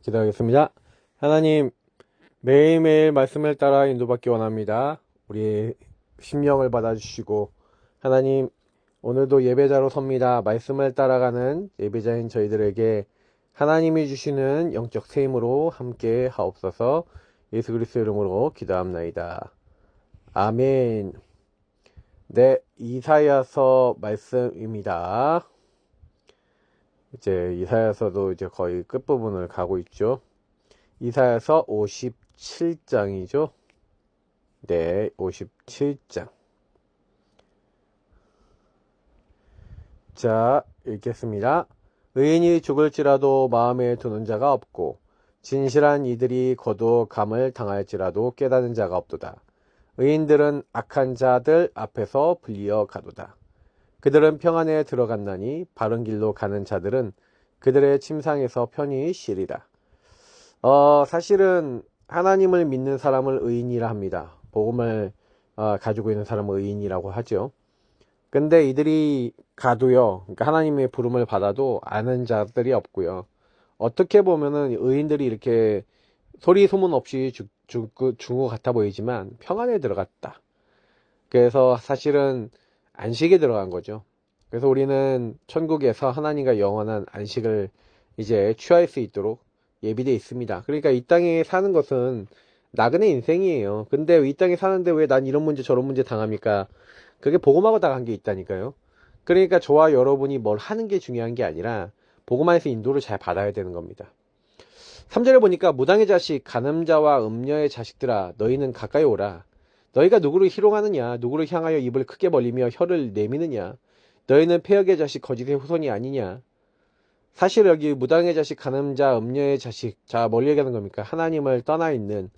기도하겠습니다. 하나님, 매일매일 말씀을 따라 인도받기 원합니다. 우리의 심령을 받아주시고, 하나님, 오늘도 예배자로 섭니다. 말씀을 따라가는 예배자인 저희들에게 하나님이 주시는 영적 세임으로 함께 하옵소서. 예수 그리스도 이름으로 기도합나이다. 아멘. 네, 이사야서 말씀입니다. 이제 이사야서도 이제 거의 끝부분을 가고 있죠. 이사야서 57장이죠. 네, 57장. 자, 읽겠습니다. 의인이 죽을지라도 마음에 두는 자가 없고 진실한 이들이 거두감을 당할지라도 깨닫는 자가 없도다. 의인들은 악한 자들 앞에서 불리어 가도다. 그들은 평안에 들어갔나니 바른 길로 가는 자들은 그들의 침상에서 편히 쉬리라. 사실은 하나님을 믿는 사람을 의인이라 합니다. 복음을 가지고 있는 사람을 의인이라고 하죠. 근데 이들이 가도요, 그러니까 하나님의 부름을 받아도 아는 자들이 없고요. 어떻게 보면은 의인들이 이렇게 소리 소문 없이 죽은 것 같아 보이지만 평안에 들어갔다. 그래서 사실은 안식에 들어간 거죠. 그래서 우리는 천국에서 하나님과 영원한 안식을 이제 취할 수 있도록 예비되어 있습니다. 그러니까 이 땅에 사는 것은 나그네 인생이에요. 근데 이 땅에 사는데 왜 난 이런 문제 저런 문제 당합니까? 그게 복음하고 다 관계 있다니까요. 그러니까 저와 여러분이 뭘 하는 게 중요한 게 아니라 복음 안에서 인도를 잘 받아야 되는 겁니다. 3절에 보니까 무당의 자식, 간음자와 음녀의 자식들아 너희는 가까이 오라. 너희가 누구를 희롱하느냐, 누구를 향하여 입을 크게 벌리며 혀를 내미느냐. 너희는 폐역의 자식, 거짓의 후손이 아니냐. 사실 여기 무당의 자식, 간음자, 음녀의 자식, 자 뭘 얘기하는 겁니까? 하나님을 떠나 있는,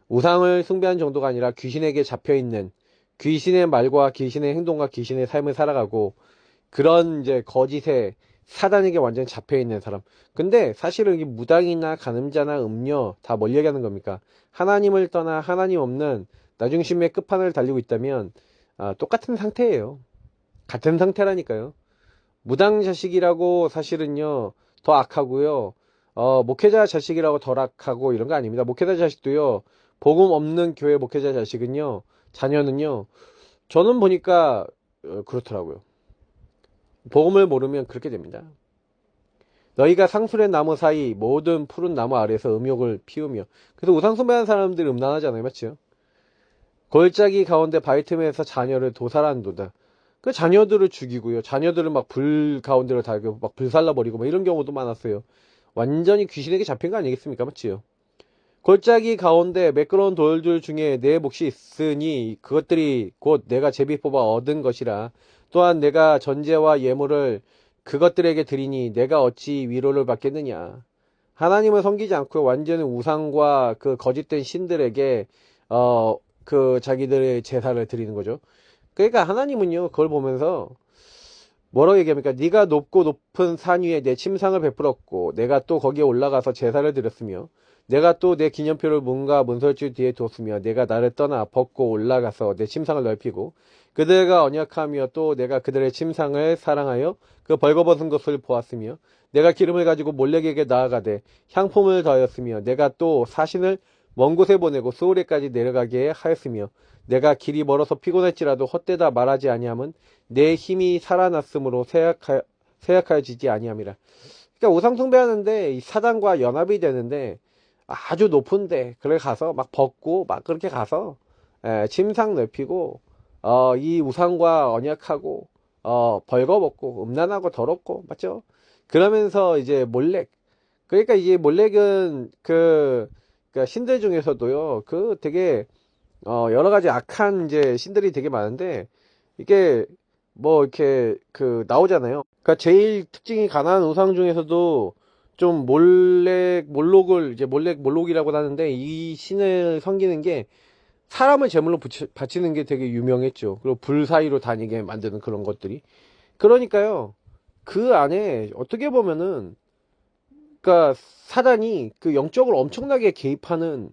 우상을 숭배한 정도가 아니라 귀신에게 잡혀 있는, 귀신의 말과 귀신의 행동과 귀신의 삶을 살아가고 그런 이제 거짓의 사단에게 완전히 잡혀 있는 사람. 근데 사실은 이 무당이나 간음자나 음녀 다 뭘 얘기하는 겁니까? 하나님을 떠나 하나님 없는 나중심의 끝판을 달리고 있다면 똑같은 상태예요. 같은 상태라니까요. 무당 자식이라고 사실은요 더 악하고요. 목회자 자식이라고 덜 악하고 이런 거 아닙니다. 목회자 자식도요, 복음 없는 교회 목회자 자식은요, 자녀는요, 저는 보니까 그렇더라고요. 복음을 모르면 그렇게 됩니다. 너희가 상술의 나무 사이 모든 푸른 나무 아래에서 음욕을 피우며. 그래서 우상 숭배하는 사람들이 음란하잖아요, 맞죠? 골짜기 가운데 바위 틈에서 자녀를 도살한도다. 그 자녀들을 죽이고요, 자녀들을 막 불 가운데로 달고 막 불살라버리고 막 이런 경우도 많았어요. 완전히 귀신에게 잡힌 거 아니겠습니까, 맞지요? 골짜기 가운데 매끄러운 돌들 중에 내 몫이 있으니 그것들이 곧 내가 제비 뽑아 얻은 것이라. 또한 내가 전제와 예물을 그것들에게 드리니 내가 어찌 위로를 받겠느냐. 하나님을 섬기지 않고 완전히 우상과 그 거짓된 신들에게 그 자기들의 제사를 드리는 거죠. 그러니까 하나님은요 그걸 보면서 뭐라고 얘기합니까? 네가 높고 높은 산 위에 내 침상을 베풀었고 내가 또 거기에 올라가서 제사를 드렸으며 내가 또 내 기념표를 문과 문설주 뒤에 뒀으며 내가 나를 떠나 벗고 올라가서 내 침상을 넓히고 그들과 언약하며 또 내가 그들의 침상을 사랑하여 그 벌거벗은 것을 보았으며 내가 기름을 가지고 몰렉에게 나아가되 향품을 더하였으며 내가 또 사신을 먼 곳에 보내고 스오레까지 내려가게 하였으며 내가 길이 멀어서 피곤할지라도 헛되다 말하지 아니함은 내 힘이 살아났으므로 쇠약하여지지 아니함이라. 그러니까 우상 숭배하는데 이 사단과 연합이 되는데 아주 높은데 그래 가서 막 벗고 막 그렇게 가서 침상 넓히고 이 우상과 언약하고 벌거벗고 음란하고 더럽고 맞죠? 그러면서 이제 몰렉, 그러니까 이제 몰렉은 그러니까 신들 중에서도요 그 되게 여러 가지 악한 이제 신들이 되게 많은데 이게 뭐 이렇게 그 나오잖아요. 그러니까 제일 특징이 가난한 우상 중에서도 좀 몰록을 이제 몰록이라고 하는데 이 신을 섬기는 게 사람을 제물로 바치는 게 되게 유명했죠. 그리고 불 사이로 다니게 만드는 그런 것들이. 그러니까요. 그 안에 어떻게 보면은 그러니까 사단이 그 영적으로 엄청나게 개입하는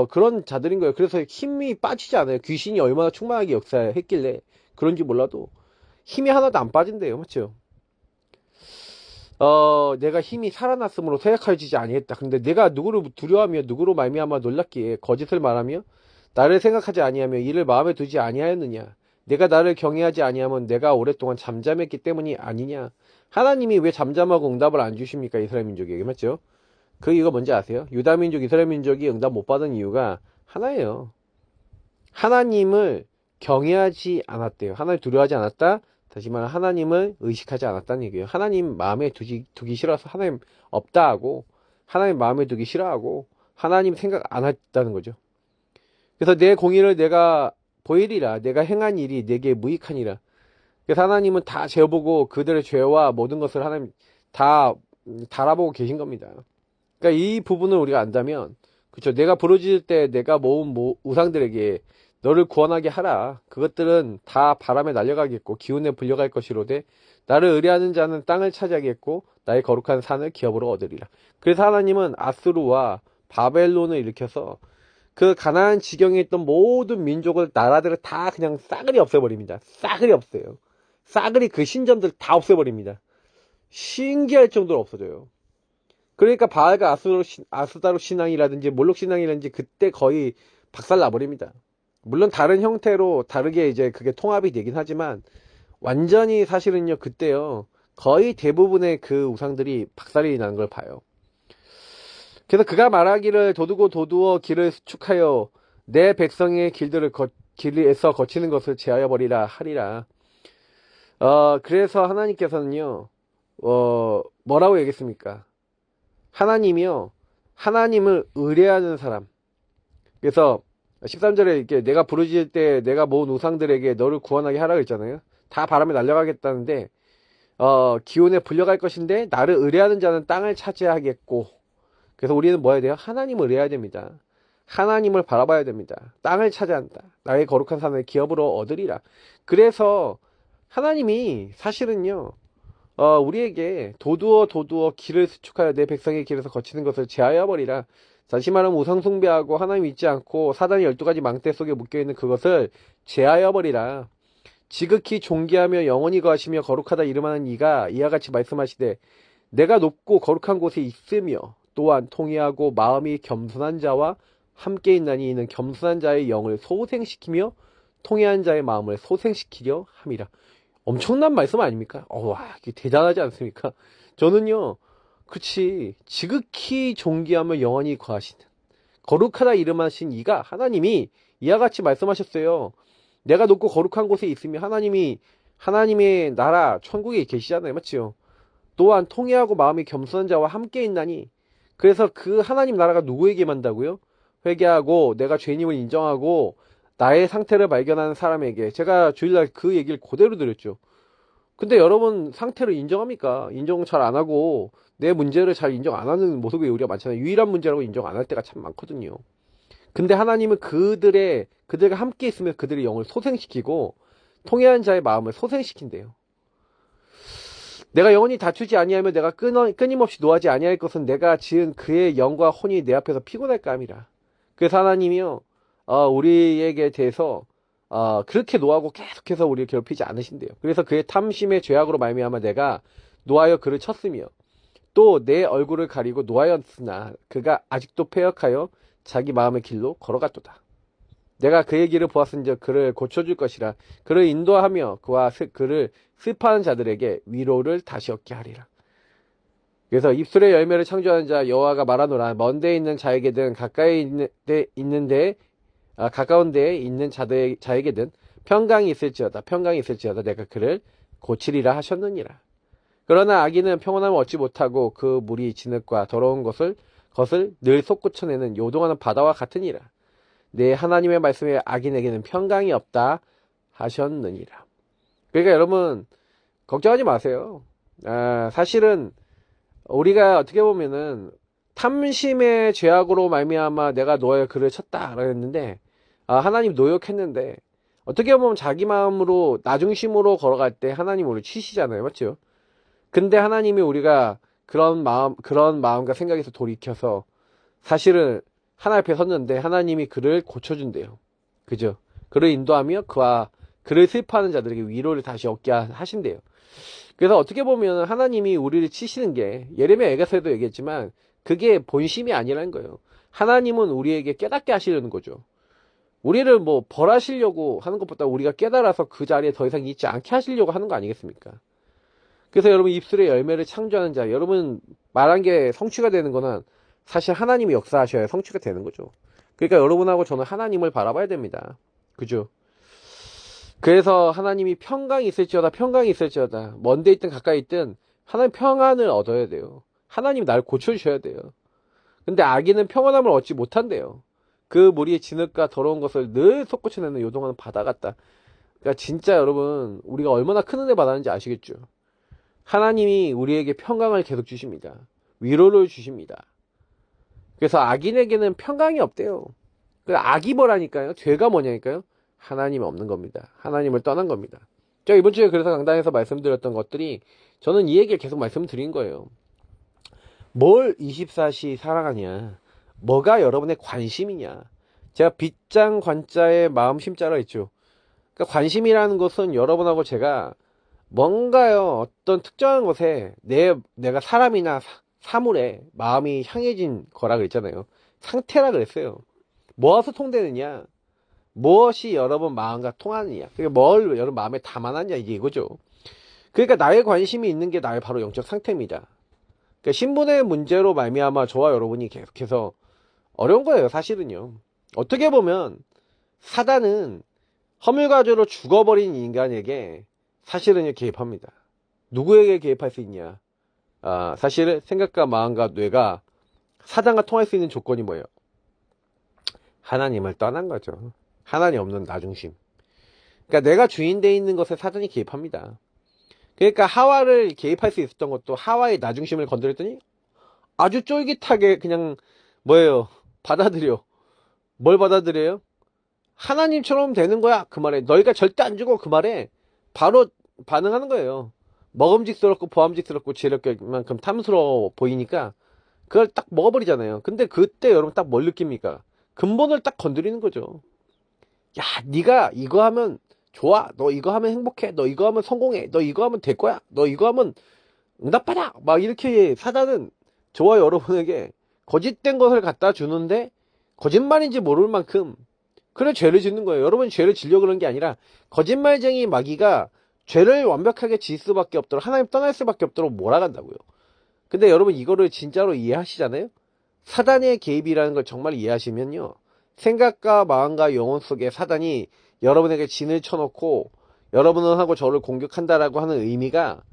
그런 자들인 거예요. 그래서 힘이 빠지지 않아요. 귀신이 얼마나 충만하게 역사했길래 그런지 몰라도 힘이 하나도 안 빠진대요. 맞죠? 내가 힘이 살아났으므로 생각하지 아니했다. 근데 내가 누구를 두려워하며 누구로 말미암아 놀랍기에 거짓을 말하며 나를 생각하지 아니하며 이를 마음에 두지 아니하였느냐. 내가 나를 경외하지 아니하면 내가 오랫동안 잠잠했기 때문이 아니냐. 하나님이 왜 잠잠하고 응답을 안 주십니까? 이스라엘 민족에게. 맞죠? 그 이유가 뭔지 아세요? 유다 민족, 이스라엘 민족이 응답 못 받은 이유가 하나예요. 하나님을 경외하지 않았대요. 하나님을 두려워하지 않았다. 다시 말해 하나님을 의식하지 않았다는 얘기예요. 하나님 마음에 두기 싫어서 하나님 없다 하고, 하나님 마음에 두기 싫어하고, 하나님 생각 안 했다는 거죠. 그래서 내 공의를 내가 보이리라. 내가 행한 일이 내게 무익하니라. 그래서 하나님은 다 재보고 그들의 죄와 모든 것을 하나님 다 달아보고 계신 겁니다. 그러니까 이 부분을 우리가 안다면, 그렇죠. 내가 부르짖을 때 내가 모은 우상들에게 너를 구원하게 하라. 그것들은 다 바람에 날려가겠고 기운에 불려갈 것이로되 나를 의뢰하는 자는 땅을 차지하겠고 나의 거룩한 산을 기업으로 얻으리라. 그래서 하나님은 아수르와 바벨론을 일으켜서 그 가나안 지경에 있던 모든 민족을, 나라들을 다 그냥 싸그리 없애버립니다. 싸그리 없애요. 싸그리 그 신전들 다 없애버립니다. 신기할 정도로 없어져요. 그러니까 바알과 아스다로 신앙이라든지 몰록 신앙이라든지 그때 거의 박살 나버립니다. 물론 다른 형태로 다르게 이제 그게 통합이 되긴 하지만 완전히 사실은요, 그때요 거의 대부분의 그 우상들이 박살이 나는 걸 봐요. 그래서 그가 말하기를 도두어 길을 수축하여 내 백성의 길에서 거치는 것을 제하여 버리라 하리라. 그래서 하나님께서는요 뭐라고 얘기했습니까? 하나님이요, 하나님을 의뢰하는 사람. 그래서 13절에 이렇게 내가 부르짖을 때 내가 모은 우상들에게 너를 구원하게 하라고 했잖아요. 다 바람에 날려가겠다는데 기온에 불려갈 것인데 나를 의뢰하는 자는 땅을 차지하겠고. 그래서 우리는 뭐 해야 돼요? 하나님을 의뢰해야 됩니다. 하나님을 바라봐야 됩니다. 땅을 차지한다. 나의 거룩한 산을 기업으로 얻으리라. 그래서 하나님이 사실은요 우리에게 도두어 길을 수축하여 내 백성의 길에서 거치는 것을 제하여 버리라. 다시 말하면 우상 숭배하고 하나님 믿지 않고 사단이 12가지 망대 속에 묶여있는 그것을 제하여 버리라. 지극히 존귀하며 영원히 거하시며 거룩하다 이름하는 이가 이와 같이 말씀하시되 내가 높고 거룩한 곳에 있으며 또한 통회하고 마음이 겸손한 자와 함께 있나니 이는 겸손한 자의 영을 소생시키며 통회한 자의 마음을 소생시키려 함이라. 엄청난 말씀 아닙니까? 와, 이게 대단하지 않습니까? 저는요, 그치, 지극히 존귀하며 영원히 거하시는 거룩하다 이름하신 이가 하나님이 이와 같이 말씀하셨어요. 내가 높고 거룩한 곳에 있으며 하나님의 나라 천국에 계시잖아요. 맞죠? 또한 통회하고 마음이 겸손한 자와 함께 있나니. 그래서 그 하나님 나라가 누구에게 만다고요? 회개하고 내가 죄인임을 인정하고 나의 상태를 발견하는 사람에게. 제가 주일날 그 얘기를 그대로 드렸죠. 근데 여러분 상태를 인정합니까? 인정 잘 안 하고 내 문제를 잘 인정 안 하는 모습이 우리가 많잖아요. 유일한 문제라고 인정 안 할 때가 참 많거든요. 근데 하나님은 그들과 함께 있으면 그들의 영을 소생시키고 통회한 자의 마음을 소생시킨대요. 내가 영원히 다투지 아니하며 내가 끊임없이 노하지 아니할 것은 내가 지은 그의 영과 혼이 내 앞에서 피곤할까 함이라. 그래서 하나님이요 우리에게 대해서 그렇게 노하고 계속해서 우리를 괴롭히지 않으신대요. 그래서 그의 탐심의 죄악으로 말미암아 내가 노하여 그를 쳤으며 또 내 얼굴을 가리고 노하였으나 그가 아직도 패역하여 자기 마음의 길로 걸어갔도다. 내가 그의 길을 보았은즉 그를 고쳐줄 것이라. 그를 인도하며 그를 슬퍼하는 자들에게 위로를 다시 얻게 하리라. 그래서 입술의 열매를 창조하는 자 여호와가 말하노라. 먼 데에 있는 자에게든 가까운 데에 있는 자에게든 평강이 있을지어다 내가 그를 고치리라 하셨느니라. 그러나 악인은 평온함을 얻지 못하고 그 물이 진흙과 더러운 것을 늘 솟구쳐내는 요동하는 바다와 같으니라. 내 하나님의 말씀에 악인에게는 평강이 없다 하셨느니라. 그러니까 여러분 걱정하지 마세요. 사실은 우리가 어떻게 보면은 탐심의 죄악으로 말미암아 내가 너의 글을 쳤다 그랬는데 하나님 노역했는데 어떻게 보면 자기 마음으로 나중심으로 걸어갈 때 하나님 우리를 치시잖아요. 맞죠? 근데 하나님이 우리가 그런 마음과 생각에서 돌이켜서 사실은 하나님 앞에 섰는데 하나님이 그를 고쳐준대요. 그죠? 그를 인도하며 그를 슬퍼하는 자들에게 위로를 다시 얻게 하신대요. 그래서 어떻게 보면 하나님이 우리를 치시는 게, 예레미야 에게서에도 얘기했지만 그게 본심이 아니라는 거예요. 하나님은 우리에게 깨닫게 하시려는 거죠. 우리를 뭐 벌하시려고 하는 것보다 우리가 깨달아서 그 자리에 더 이상 있지 않게 하시려고 하는 거 아니겠습니까? 그래서 여러분, 입술의 열매를 창조하는 자, 여러분 말한 게 성취가 되는 거는 사실 하나님이 역사하셔야 성취가 되는 거죠. 그러니까 여러분하고 저는 하나님을 바라봐야 됩니다. 그죠? 그래서 하나님이 평강이 있을지어다, 평강이 있을지어다, 먼데 있든 가까이 있든 하나님 평안을 얻어야 돼요. 하나님이 날 고쳐주셔야 돼요. 근데 아기는 평안함을 얻지 못한대요. 그 무리의 진흙과 더러운 것을 늘 솟구쳐내는 요동하는 바다 같다. 그러니까 진짜 여러분, 우리가 얼마나 큰 은혜 받았는지 아시겠죠? 하나님이 우리에게 평강을 계속 주십니다. 위로를 주십니다. 그래서 악인에게는 평강이 없대요. 악이 뭐라니까요? 죄가 뭐냐니까요? 하나님이 없는 겁니다. 하나님을 떠난 겁니다. 제가 이번 주에 그래서 강단에서 말씀드렸던 것들이, 저는 이 얘기를 계속 말씀드린 거예요. 뭘 24시 살아가냐? 뭐가 여러분의 관심이냐? 제가 빗장 관자에 마음 심자라 했죠. 그러니까 관심이라는 것은 여러분하고 제가 뭔가요, 어떤 특정한 것에 내가 사람이나 사물에 마음이 향해진 거라 그랬잖아요. 상태라 그랬어요. 뭐와서 통되느냐? 무엇이 여러분 마음과 통하느냐? 그러니까 뭘 여러분 마음에 담아놨냐, 이게 이거죠. 그러니까 나의 관심이 있는 게 나의 바로 영적 상태입니다. 그러니까 신분의 문제로 말미암아 저와 여러분이 계속해서 어려운 거예요, 사실은요. 어떻게 보면 사단은 허물과죄로 죽어버린 인간에게 사실은요 개입합니다. 누구에게 개입할 수 있냐? 사실 생각과 마음과 뇌가 사단과 통할 수 있는 조건이 뭐예요? 하나님을 떠난 거죠. 하나님 없는 나중심. 그러니까 내가 주인 돼 있는 것에 사단이 개입합니다. 그러니까 하와를 개입할 수 있었던 것도 하와의 나중심을 건드렸더니 아주 쫄깃하게 그냥 뭐예요? 받아들여. 뭘 받아들여요? 하나님처럼 되는 거야. 그 말에 너희가 절대 안 죽어. 그 말에 바로 반응하는 거예요. 먹음직스럽고 보암직스럽고 지혜롭게만큼 탐스러워 보이니까 그걸 딱 먹어버리잖아요. 근데 그때 여러분 딱 뭘 느낍니까? 근본을 딱 건드리는 거죠. 야, 네가 이거 하면 좋아. 너 이거 하면 행복해. 너 이거 하면 성공해. 너 이거 하면 될 거야. 너 이거 하면 응답받아. 막 이렇게 사단은 저와 여러분에게 거짓된 것을 갖다 주는데 거짓말인지 모를 만큼 그래 죄를 짓는 거예요. 여러분 죄를 지려고 그런 게 아니라 거짓말쟁이 마귀가 죄를 완벽하게 지을 수밖에 없도록, 하나님 떠날 수밖에 없도록 몰아간다고요. 근데 여러분 이거를 진짜로 이해하시잖아요? 사단의 개입이라는 걸 정말 이해하시면요, 생각과 마음과 영혼 속에 사단이 여러분에게 진을 쳐놓고 여러분은 하고 저를 공격한다라고 하는 의미가,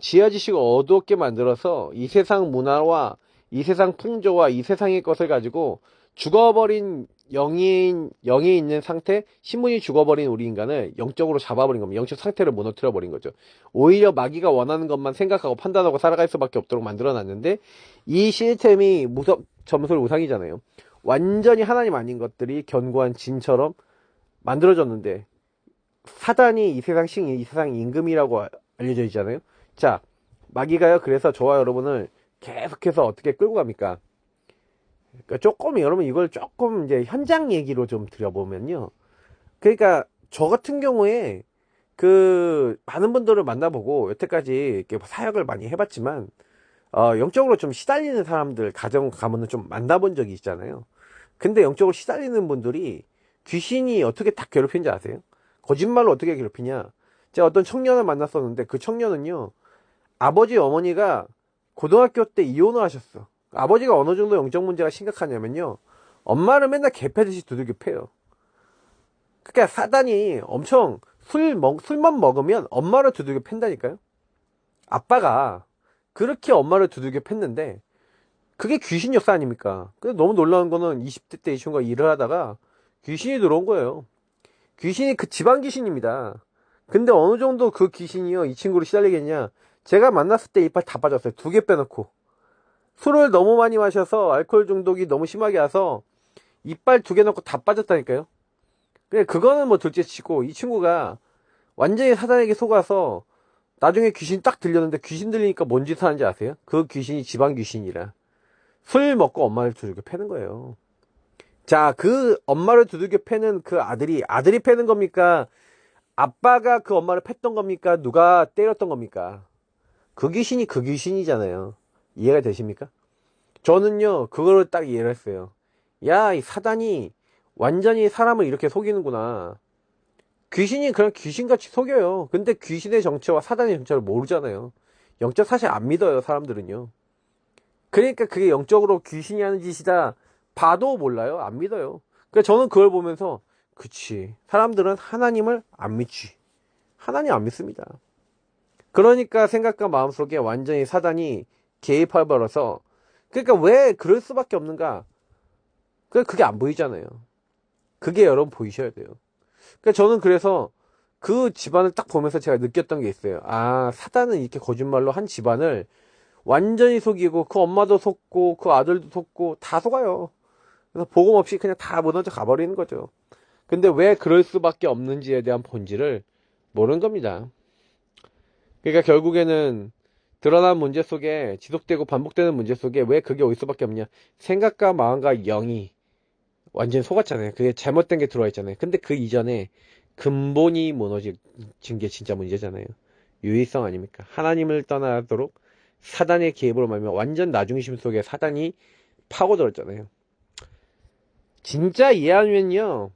지하 지식을 어두웠게 만들어서 이 세상 문화와 이 세상 풍조와 이 세상의 것을 가지고 죽어버린 영에 있는 상태, 신분이 죽어버린 우리 인간을 영적으로 잡아버린 겁니다. 영적 상태를 무너뜨려 버린 거죠. 오히려 마귀가 원하는 것만 생각하고 판단하고 살아갈 수밖에 없도록 만들어놨는데, 이 시스템이 점술 우상이잖아요. 완전히 하나님 아닌 것들이 견고한 진처럼 만들어졌는데, 사단이 이 세상 신, 이 세상 임금이라고 알려져 있잖아요. 자, 마귀가요, 그래서 저와 여러분을 계속해서 어떻게 끌고 갑니까? 그러니까 조금, 여러분 이걸 조금 이제 현장 얘기로 좀 드려보면요. 그러니까 저 같은 경우에 많은 분들을 만나보고 여태까지 이렇게 사역을 많이 해봤지만, 영적으로 좀 시달리는 사람들, 가문을 좀 만나본 적이 있잖아요. 근데 영적으로 시달리는 분들이 귀신이 어떻게 딱 괴롭히는지 아세요? 거짓말로 어떻게 괴롭히냐? 제가 어떤 청년을 만났었는데 그 청년은요, 아버지 어머니가 고등학교 때 이혼을 하셨어. 아버지가 어느 정도 영적 문제가 심각하냐면요, 엄마를 맨날 개패듯이 두들겨 패요. 그러니까 사단이 엄청 술만 먹으면 엄마를 두들겨 팬다니까요. 아빠가 그렇게 엄마를 두들겨 팼는데 그게 귀신 역사 아닙니까? 근데 너무 놀라운 거는 20대 때 이 친구가 일을 하다가 귀신이 들어온 거예요. 귀신이 그 집안 귀신입니다. 근데 어느 정도 그 귀신이요, 이 친구를 시달리겠냐? 제가 만났을 때 이빨 다 빠졌어요. 2개 빼놓고. 술을 너무 많이 마셔서 알코올 중독이 너무 심하게 와서 이빨 2개 넣고 다 빠졌다니까요. 근데 그거는 뭐 둘째 치고, 이 친구가 완전히 사단에게 속아서 나중에 귀신 딱 들렸는데, 귀신 들리니까 뭔 짓을 하는지 아세요? 그 귀신이 집안 귀신이라 술 먹고 엄마를 두들겨 패는 거예요. 자, 그 엄마를 두들겨 패는 그 아들이 패는 겁니까? 아빠가 그 엄마를 팼던 겁니까? 누가 때렸던 겁니까? 그 귀신이 그 귀신이잖아요. 이해가 되십니까? 저는요, 그거를 딱 이해를 했어요. 야, 이 사단이 완전히 사람을 이렇게 속이는구나. 귀신이 그냥 귀신같이 속여요. 근데 귀신의 정체와 사단의 정체를 모르잖아요. 영적 사실 안 믿어요, 사람들은요. 그러니까 그게 영적으로 귀신이 하는 짓이다 봐도 몰라요. 안 믿어요. 그러니까 저는 그걸 보면서 그치, 사람들은 하나님을 안 믿지. 하나님 안 믿습니다. 그러니까 생각과 마음속에 완전히 사단이 개입해 버려서, 그러니까 왜 그럴 수밖에 없는가? 그게 안 보이잖아요. 그게 여러분 보이셔야 돼요. 그러니까 저는 그래서 그 집안을 딱 보면서 제가 느꼈던 게 있어요. 아, 사단은 이렇게 거짓말로 한 집안을 완전히 속이고, 그 엄마도 속고 그 아들도 속고 다 속아요. 그래서 복음 없이 그냥 다 무너져 가버리는 거죠. 근데 왜 그럴 수밖에 없는지에 대한 본질을 모르는 겁니다. 그러니까 결국에는 드러난 문제 속에, 지속되고 반복되는 문제 속에 왜 그게 올 수밖에 없냐? 생각과 마음과 영이 완전 속았잖아요. 그게 잘못된 게 들어와 있잖아요. 근데 그 이전에 근본이 무너진 게 진짜 문제잖아요. 유의성 아닙니까? 하나님을 떠나도록 사단의 개입으로 말미암아 완전 나중심 속에 사단이 파고들었잖아요. 진짜 이해하면요,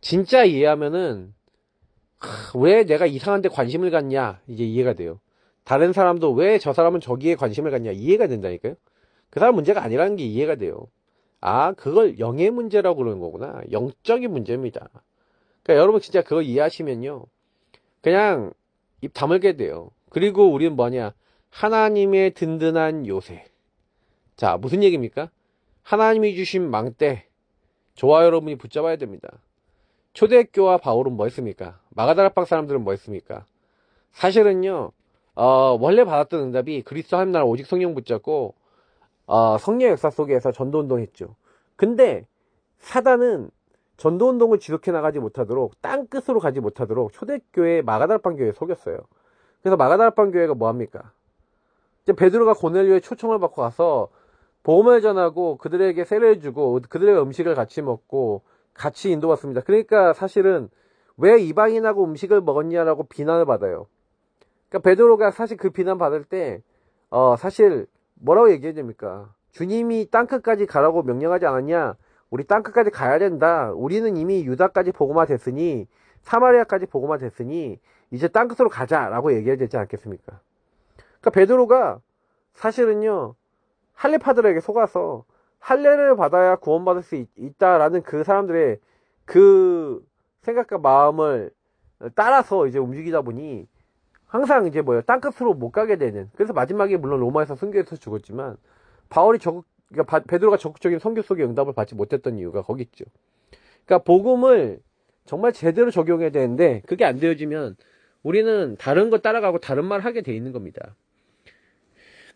진짜 이해하면은 왜 내가 이상한 데 관심을 갖냐, 이제 이해가 돼요. 다른 사람도 왜 저 사람은 저기에 관심을 갖냐, 이해가 된다니까요. 그 사람 문제가 아니라는 게 이해가 돼요. 아, 그걸 영의 문제라고 그러는 거구나. 영적인 문제입니다. 그러니까 여러분 진짜 그거 이해하시면요, 그냥 입 다물게 돼요. 그리고 우리는 뭐냐, 하나님의 든든한 요새. 자, 무슨 얘기입니까? 하나님이 주신 망대, 저와 여러분이 붙잡아야 됩니다. 초대교와 바울은 뭐 했습니까? 마가다락방 사람들은 뭐 했습니까? 사실은요, 원래 받았던 응답이 그리스도 하나님 나라 오직 성령 붙잡고, 성령 역사 속에서 전도운동 했죠. 근데 사단은 전도운동을 지속해 나가지 못하도록, 땅끝으로 가지 못하도록 초대교회 마가다락방 교회에 속였어요. 그래서 마가다락방 교회가 뭐 합니까? 이제 베드로가 고넬료의 초청을 받고 가서 복음을 전하고 그들에게 세례를 주고 그들의 음식을 같이 먹고 같이 인도받습니다. 그러니까 사실은 왜 이방인하고 음식을 먹었냐라고 비난을 받아요. 그러니까 베드로가 사실 그 비난 받을 때 사실 뭐라고 얘기해야 됩니까? 주님이 땅끝까지 가라고 명령하지 않았냐? 우리 땅끝까지 가야 된다. 우리는 이미 유다까지 복음화 됐으니, 사마리아까지 복음화 됐으니 이제 땅끝으로 가자라고 얘기해야 되지 않겠습니까? 그러니까 베드로가 사실은요, 할례파들에게 속아서 할례를 받아야 구원받을 수 있다라는 그 사람들의 그 생각과 마음을 따라서 이제 움직이다 보니 항상 이제 땅끝으로 못 가게 되는. 그래서 마지막에 물론 로마에서 순교해서 죽었지만 바울이 그러니까 베드로가 적극적인 선교 속의 응답을 받지 못했던 이유가 거기 있죠. 그러니까 복음을 정말 제대로 적용해야 되는데 그게 안 되어지면 우리는 다른 거 따라가고 다른 말 하게 돼 있는 겁니다.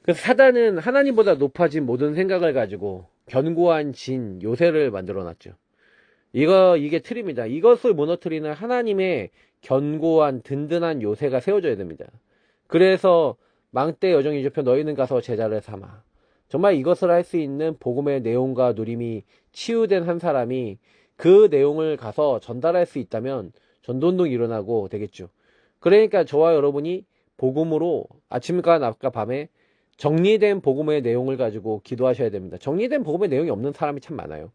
그래서 사단은 하나님보다 높아진 모든 생각을 가지고 견고한 진 요새를 만들어 놨죠. 이게 틀입니다. 이것을 무너뜨리는 하나님의 견고한 든든한 요새가 세워져야 됩니다. 그래서 망대 여정이 좁혀 너희는 가서 제자를 삼아. 정말 이것을 할 수 있는 복음의 내용과 누림이 치유된 한 사람이 그 내용을 가서 전달할 수 있다면 전도운동이 일어나고 되겠죠. 그러니까 저와 여러분이 복음으로 아침과 낮과 밤에 정리된 복음의 내용을 가지고 기도하셔야 됩니다. 정리된 복음의 내용이 없는 사람이 참 많아요.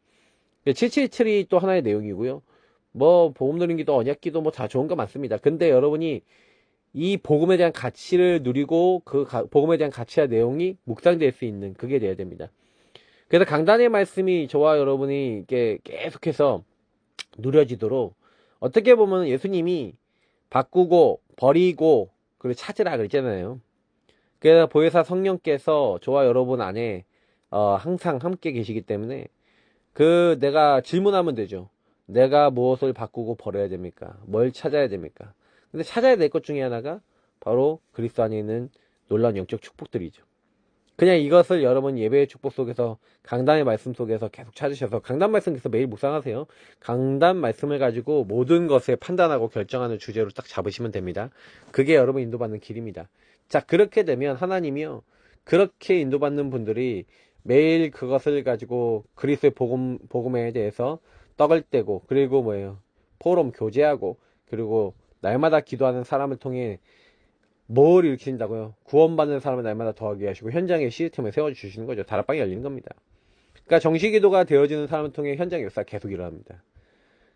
777이 또 하나의 내용이고요. 뭐 복음 누린 기도, 언약 기도 뭐 다 좋은 거 많습니다. 근데 여러분이 이 복음에 대한 가치를 누리고 그 복음에 대한 가치와 내용이 묵상될 수 있는 그게 돼야 됩니다. 그래서 강단의 말씀이 저와 여러분이 이게 계속해서 누려지도록 어떻게 보면 예수님이 바꾸고 버리고 그리고 찾으라 그랬잖아요. 그래서 보혜사 성령께서 저와 여러분 안에 항상 함께 계시기 때문에 내가 질문하면 되죠. 내가 무엇을 바꾸고 버려야 됩니까? 뭘 찾아야 됩니까? 근데 찾아야 될 것 중에 하나가 바로 그리스도 안에 있는 놀라운 영적 축복들이죠. 그냥 이것을 여러분 예배의 축복 속에서 강단의 말씀 속에서 계속 찾으셔서 강단 말씀에서 매일 묵상하세요. 강단 말씀을 가지고 모든 것을 판단하고 결정하는 주제로 딱 잡으시면 됩니다. 그게 여러분 인도받는 길입니다. 자, 그렇게 되면 하나님이요, 그렇게 인도받는 분들이 매일 그것을 가지고 그리스도의 복음에 대해서 떡을 떼고, 그리고 포럼 교제하고, 그리고 날마다 기도하는 사람을 통해 뭘 일으킨다고요? 구원받는 사람을 날마다 더하게 하시고 현장에 시스템을 세워주시는 거죠. 다락방이 열리는 겁니다. 그러니까 정시기도가 되어지는 사람을 통해 현장 역사가 계속 일어납니다.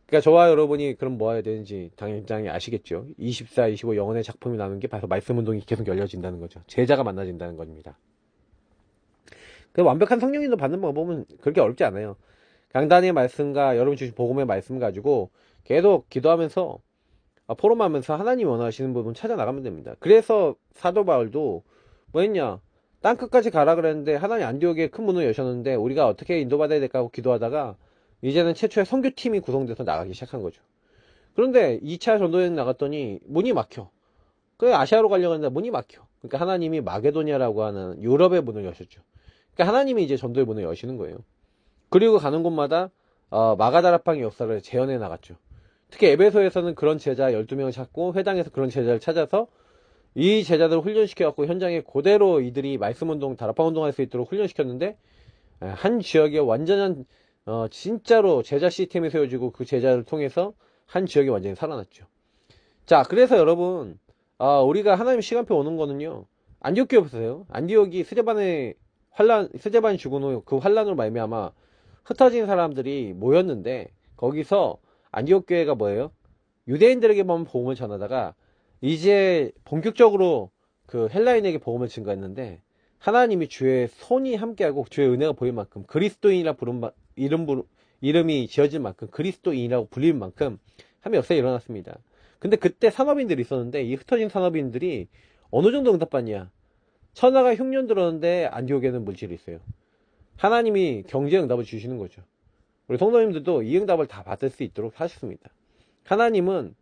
그러니까 저와 여러분이 그럼 뭐 해야 되는지 당연히 아시겠죠. 24, 25 영혼의 작품이 나오는 게 바로 말씀 운동이 계속 열려진다는 거죠. 제자가 만나진다는 겁니다. 그 완벽한 성령인도 받는 방법은 그렇게 어렵지 않아요. 강단의 말씀과 여러분 주신 복음의 말씀 가지고 계속 기도하면서 포럼하면서 하나님이 원하시는 부분 찾아 나가면 됩니다. 그래서 사도 바울도 뭐 했냐, 땅끝까지 가라 그랬는데 하나님 안디옥에 큰 문을 여셨는데 우리가 어떻게 인도받아야 될까 하고 기도하다가 이제는 최초의 선교팀이 구성돼서 나가기 시작한 거죠. 그런데 2차 전도여행 나갔더니 문이 막혀. 그 아시아로 가려고 했는데 문이 막혀. 그러니까 하나님이 마게도니아라고 하는 유럽의 문을 여셨죠. 그러니까 하나님이 이제 전도의 문을 여시는 거예요. 그리고 가는 곳마다 마가다락방의 역사를 재현해 나갔죠. 특히 에베소에서는 그런 제자 12명을 찾고 회당에서 그런 제자를 찾아서 이 제자들을 훈련시켜갖고 현장에 그대로 이들이 말씀운동, 다락방 운동할 수 있도록 훈련시켰는데 한 지역에 완전한 진짜로 제자 시스템이 세워지고 그 제자를 통해서 한 지역이 완전히 살아났죠. 자, 그래서 여러분 우리가 하나님 시간표 오는 거는요, 안디옥 교회 보세요. 안디옥이 스데반이 죽은 후 그 환란으로 말미암아 흩어진 사람들이 모였는데 거기서 안디옥 교회가 뭐예요? 유대인들에게만 복음을 전하다가 이제 본격적으로 그 헬라인에게 복음을 증거했는데 하나님이 주의 손이 함께하고 주의 은혜가 보일 만큼 그리스도인이라 이름이 지어질 만큼 그리스도인이라고 불릴 만큼 한 역사가 일어났습니다. 근데 그때 산업인들이 있었는데 이 흩어진 산업인들이 어느 정도 응답받냐? 천하가 흉년 들었는데 안디옥에는 물질이 있어요. 하나님이 경제 응답을 주시는 거죠. 우리 성도님들도 이 응답을 다 받을 수 있도록 하셨습니다. 하나님은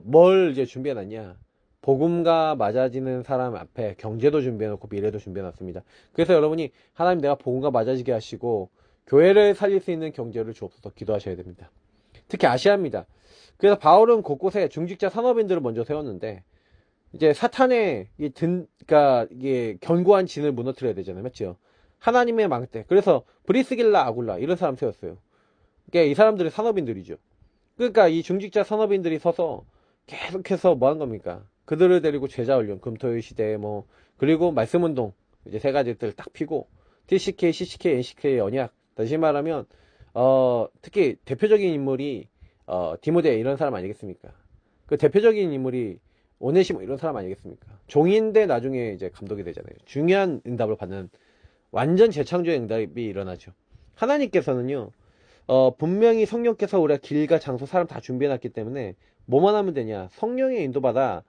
뭘 이제 준비해놨냐? 복음과 맞아지는 사람 앞에 경제도 준비해놓고 미래도 준비해놨습니다. 그래서 여러분이 하나님 내가 복음과 맞아지게 하시고 교회를 살릴 수 있는 경제를 주옵소서 기도하셔야 됩니다. 특히 아시아입니다. 그래서 바울은 곳곳에 중직자 산업인들을 먼저 세웠는데 이제 사탄의 그러니까 이게 견고한 진을 무너뜨려야 되잖아요, 맞죠? 하나님의 망대. 그래서 브리스길라, 아굴라 이런 사람 세웠어요. 그러니까 이 사람들이 산업인들이죠. 그러니까 이 중직자 산업인들이 서서 계속해서 뭐 한 겁니까? 그들을 데리고 제자 훈련, 금토일 시대에 뭐 그리고 말씀 운동 이제 세 가지들 딱 피고 TCK, CCK, NCK 언약. 다시 말하면 특히 대표적인 인물이 디모데 이런 사람 아니겠습니까? 그 대표적인 인물이 오네시모 이런 사람 아니겠습니까? 종인데 나중에 이제 감독이 되잖아요. 중요한 응답을 받는 완전 재창조의 응답이 일어나죠. 하나님께서는요, 분명히 성령께서 우리가 길과 장소, 사람 다 준비해놨기 때문에 뭐만 하면 되냐? 성령의 인도받아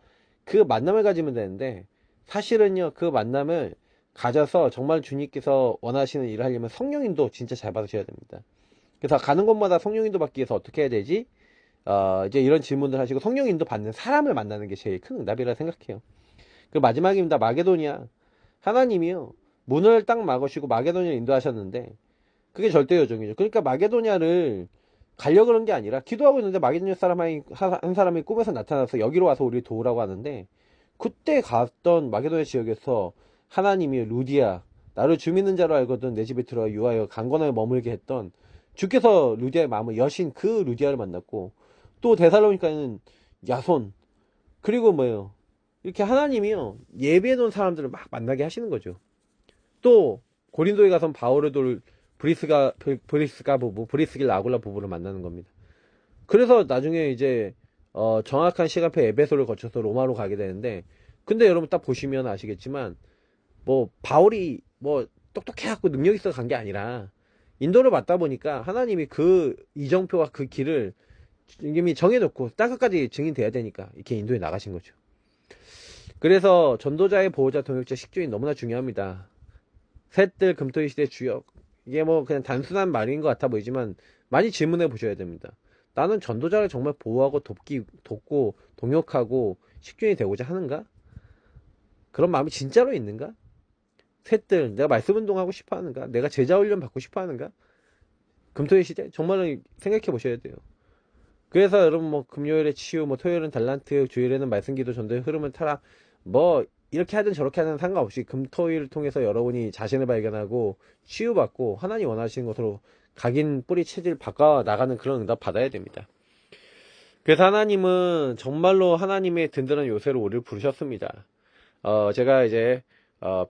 그 만남을 가지면 되는데 사실은요, 그 만남을 가져서 정말 주님께서 원하시는 일을 하려면 성령 인도 진짜 잘 받으셔야 됩니다. 그래서 가는 곳마다 성령 인도 받기 위해서 어떻게 해야 되지? 이제 이런 질문들 하시고 성령 인도 받는 사람을 만나는 게 제일 큰 응답이라 생각해요. 그 마지막입니다. 마게도니아. 하나님이요, 문을 딱 막으시고 마게도니아를 인도하셨는데 그게 절대 요정이죠. 그러니까 마게도니아를 가려고 그런 게 아니라 기도하고 있는데 마게도니아 한 사람이 꿈에서 나타나서 여기로 와서 우리를 도우라고 하는데 그때 갔던 마게도니아 지역에서 하나님이 루디아, 나를 주 믿는 자로 알거든 내 집에 들어와 유하여 강건하게 머물게 했던 주께서 루디아의 마음을 여신 그 루디아를 만났고 또 데살로니가는 야손, 그리고 뭐예요, 이렇게 하나님이요 예비해 놓은 사람들을 막 만나게 하시는 거죠. 또 고린도에 가선 바오르돌 브리스가 부부, 브리스길 아굴라 부부를 만나는 겁니다. 그래서 나중에 이제 정확한 시간표 에베소를 거쳐서 로마로 가게 되는데, 근데 여러분 딱 보시면 아시겠지만 뭐 바울이 뭐 똑똑해갖고 능력 있어 간 게 아니라 인도를 받다 보니까 하나님이 그 이정표와 그 길을 이미 정해놓고 땅끝까지 증인돼야 되니까 이렇게 인도에 나가신 거죠. 그래서 전도자의 보호자, 동역자, 식주인 너무나 중요합니다. 셋들 금토일 시대 주역, 이게 뭐 그냥 단순한 말인 것 같아 보이지만 많이 질문해 보셔야 됩니다. 나는 전도자를 정말 보호하고 돕고 동역하고 식주인이 되고자 하는가? 그런 마음이 진짜로 있는가? 셋들 내가 말씀 운동하고 싶어 하는가? 내가 제자 훈련 받고 싶어 하는가? 금토일 시대 정말 생각해 보셔야 돼요. 그래서 여러분 뭐 금요일에 치유, 뭐 토요일은 달란트, 주일에는 말씀기도, 전도의 흐름을 타라, 뭐 이렇게 하든 저렇게 하든 상관없이 금토일을 통해서 여러분이 자신을 발견하고 치유받고 하나님 원하시는 것으로 각인 뿌리 체질 바꿔 나가는 그런 응답 받아야 됩니다. 그래서 하나님은 정말로 하나님의 든든한 요새로 우리를 부르셨습니다. 제가 이제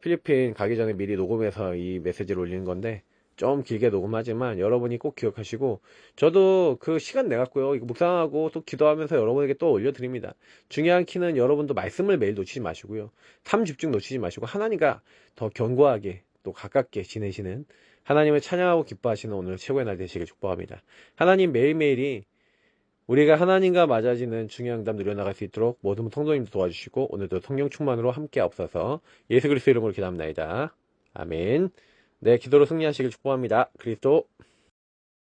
필리핀 가기 전에 미리 녹음해서 이 메시지를 올리는 건데 좀 길게 녹음하지만 여러분이 꼭 기억하시고, 저도 그 시간 내갖고요 이거 묵상하고 또 기도하면서 여러분에게 또 올려드립니다. 중요한 키는 여러분도 말씀을 매일 놓치지 마시고요, 삶 집중 놓치지 마시고 하나님과 더 견고하게 또 가깝게 지내시는, 하나님을 찬양하고 기뻐하시는 오늘 최고의 날 되시길 축복합니다. 하나님 매일매일이 우리가 하나님과 맞아지는 중요한 응답 누려나갈 수 있도록 모든 성도님도 도와주시고 오늘도 성령 충만으로 함께 앞서서 예수 그리스도 이름으로 기도합니다. 아멘. 네, 기도로 승리하시길 축복합니다. 그리스도